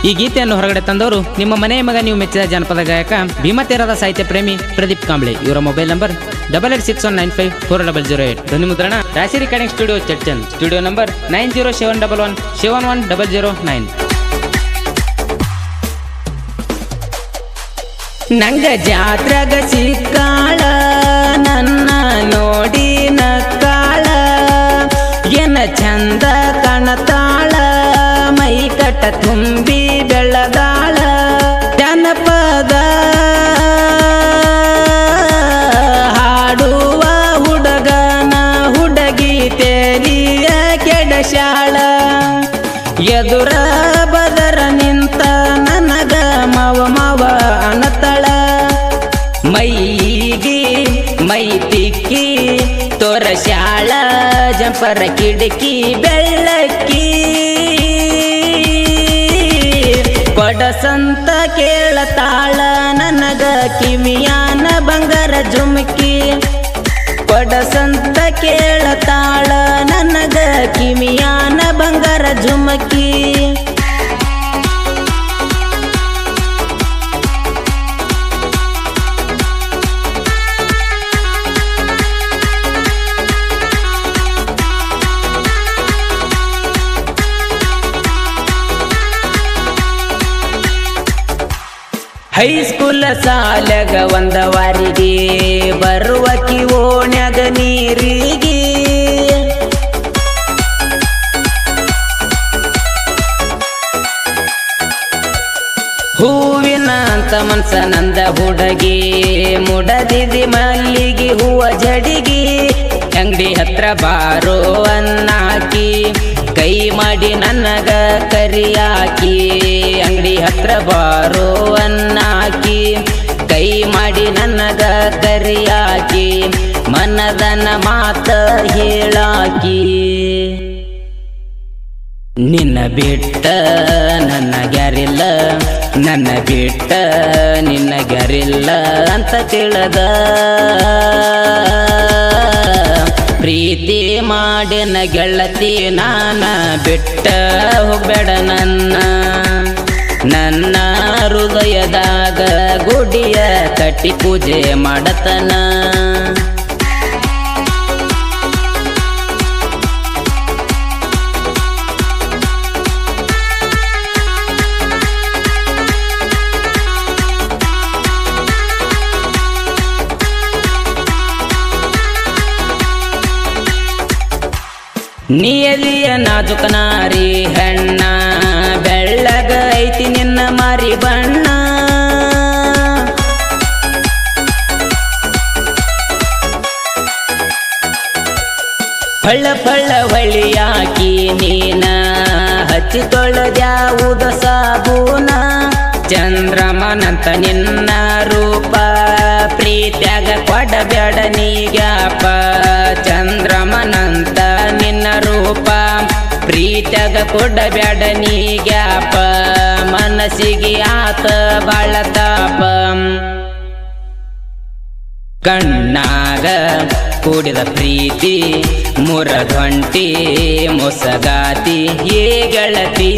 ಈ ಗೀತೆಯನ್ನು ಹೊರಗಡೆ ತಂದವರು ನಿಮ್ಮ ಮನೆಯ ಮಗ ನೀವು ಮೆಚ್ಚಿದ ಜನಪದ ಗಾಯಕ ಭೀಮತೇರದ ಸಾಹಿತ್ಯ ಪ್ರೇಮಿ ಪ್ರದೀಪ್ ಕಾಂಬ್ಳೆ. ಇವರ ಮೊಬೈಲ್ ನಂಬರ್ 8861954008. ಧ್ವನಿ ಮುದ್ರಣ ರಾಶಿ ರೆಕಾರ್ಡಿಂಗ್ ಸ್ಟುಡಿಯೋ ಚರ್ಚನ್. Studio number 9071171009. ನಂಗ ಜಾತ್ರೆಗ ಸಿಕ್ಕಾಳ ನನ್ನ ನೋಡಿ ನಕ್ಕಾಳ, ಏನ ಚಂದ ಕಾಣತಾಳ, ಮೈ ಕಟ್ಟ ತುಂಬಿ ಬೆಳದಾಳ, ಜನಪದ ಹಾಡುವ ಹುಡುಗನ ಹುಡುಗಿ ತೇರಿಯ ಕೆಡಶಾಳ, ಎದುರ ಬದರ ನಿಂತ ನನಗ ಮವ ಮವ ಅನತಳ, ಮೈಗಿ ಮೈ ತಿಕ್ಕಿ ತೋರಶಾಳ, ಜಂಪರ ಕಿಡಕಿ ಬೆಳ್ಳಕ್ಕಿ, ಕೊಡಸಂತ ಕೇಳತಾಳ ನನಗ ಕಿವಿಯಾನ ಬಂಗಾರ ಜುಮ್ಕಿ, ಕೊಡಸಂತ ಕೇಳತಾಳ ನನಗ ಕಿವಿಯಾನ ಬಂಗಾರ ಜುಮ್ಕಿ. ಹೈಸ್ಕೂಲ್ ಸಾಲಗ ಒಂದ ವಾರಿಗೆ ಬರುವಕಿ ಓಣ್ಯಾಗ ನೀರಿಗೆ, ಹೂವಿನ ಅಂತ ಮನ್ಸ ನಂದ ಹುಡುಗಿ, ಮುಡದಿದಿ ಮಲ್ಲಿಗೆ ಹೂವ ಜಡಿಗಿ, ಅಂಗಡಿ ಹತ್ರ ಬಾರೋ ಅನ್ನಾಕಿ, ಕೈ ಮಾಡಿ ನನಗ ಕರಿಯಾಕಿ, ಅಂಗಡಿ ಹತ್ರ ಬಾರೋ ಅನ್ನಾಕಿ, ಕೈ ಮಾಡಿ ನನಗ ಕರಿಯಾಕಿ, ಮನದನ ಮಾತ ಹೇಳಾಕಿ, ನಿನ್ನ ಬಿಟ್ಟ ನನ್ನ ಗ್ಯಾರಿಲ್ಲ, ನನ್ನ ಬಿಟ್ಟ ನಿನ್ನ ಗ್ಯಾರಿಲ್ಲ ಅಂತ ತಿಳದ, ಪ್ರೀತಿ ಮಾಡಿನ ಗೆಳತಿ ನಾನ ಬಿಟ್ಟ ಹೋಗ್ಬೇಡ ನನ್ನ, ನನ್ನ ಹೃದಯದಾಗ ಗುಡಿಯ ಕಟ್ಟಿ ಪೂಜೆ ಮಾಡತನ. ನಿಯಲಿಯ ನಾಜುಕನಾರಿ ಹೆಣ್ಣ, ಬೆಳ್ಳಗ ಐತಿ ನಿನ್ನ ಮಾರಿ ಬಣ್ಣ, ಫಳ್ಳ ಫಳ್ಳ ಹೊಳಿಯಾಕಿ ನೀನ, ಹಚ್ಚಿ ತೊಳೆದ್ಯಾವುದ ಸಾಬೂನ, ಚಂದ್ರಮನಂತ ನಿನ್ನ ರೂಪ, ಪ್ರೀತ್ಯಾಗ ಕೊಡಬೇಡ ನೀಗ್ಯಾಪ, ಚಂದ್ರಮನಂತ ನಿನ್ನ ರೂಪ, ಪ್ರೀತ್ಯಾಗ ಕೊಡಬೇಡ ನೀಗ್ಯಾಪ, ಮನಸ್ಸಿಗೆ ಆತ ಬಾಳ ತಾಪ, ಕಣ್ಣಾಗ ಕೂಡಿದ ಪ್ರೀತಿ ಮುರದೊಂಟಿ ಮೊಸಗಾತಿ ಏ ಗೆಳತಿ,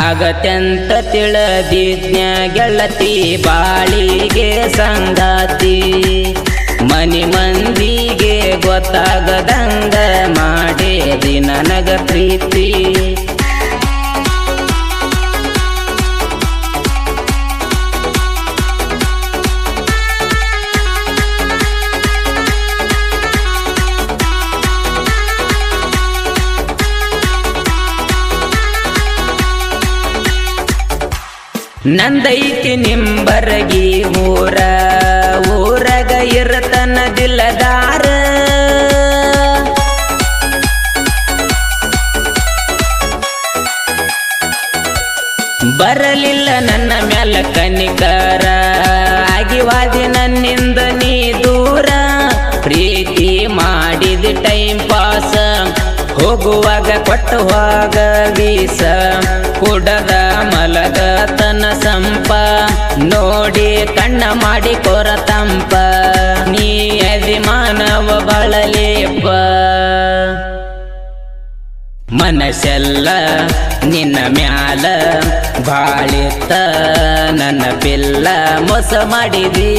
ಆಗತ್ಯಂತ ತಿಳಿದಿಜ್ಞ ಗೆಳತಿ ಬಾಳಿಗೆ ಸಂಗಾತಿ, ಮನಿ ಮಂದಿಗೆ ಗೊತ್ತಾಗದಂಗ ಮಾಡೇದಿ ನನಗ ಪ್ರೀತಿ. ನಂದೈತಿ ನಿಂಬರಗಿ ಊರ, ಊರಗ ಇರತನ ದಿಲ್ಲದಾರ, ಬರಲಿಲ್ಲ ನನ್ನ ಮ್ಯಾಲ ಕನಿಕರ, ಆಗಿವಾದಿ ನನ್ನಿಂದ ನೀ ದೂರ, ಪ್ರೀತಿ ಮಾಡಿದ ಟೈಮ್ ಪಾಸ, ಹೋಗುವಾಗ ಕೊಟ್ಟು ಹೋಗ ವೀಸ, ಕುಡದ ಮಲಗ ತನ ಸಂಪ, ನೋಡಿ ಕಣ್ಣ ಮಾಡಿ ಕೊರತಂಪ, ನೀ ಅದಿ ಮಾನವ ಬಳಲೇಪ, ಮನಸ್ಸೆಲ್ಲ ನಿನ್ನ ಮ್ಯಾಲ ಬಾಳಿತ್ತ ನನ್ನ ಪಿಲ್ಲ ಮೋಸ ಮಾಡಿದಿ.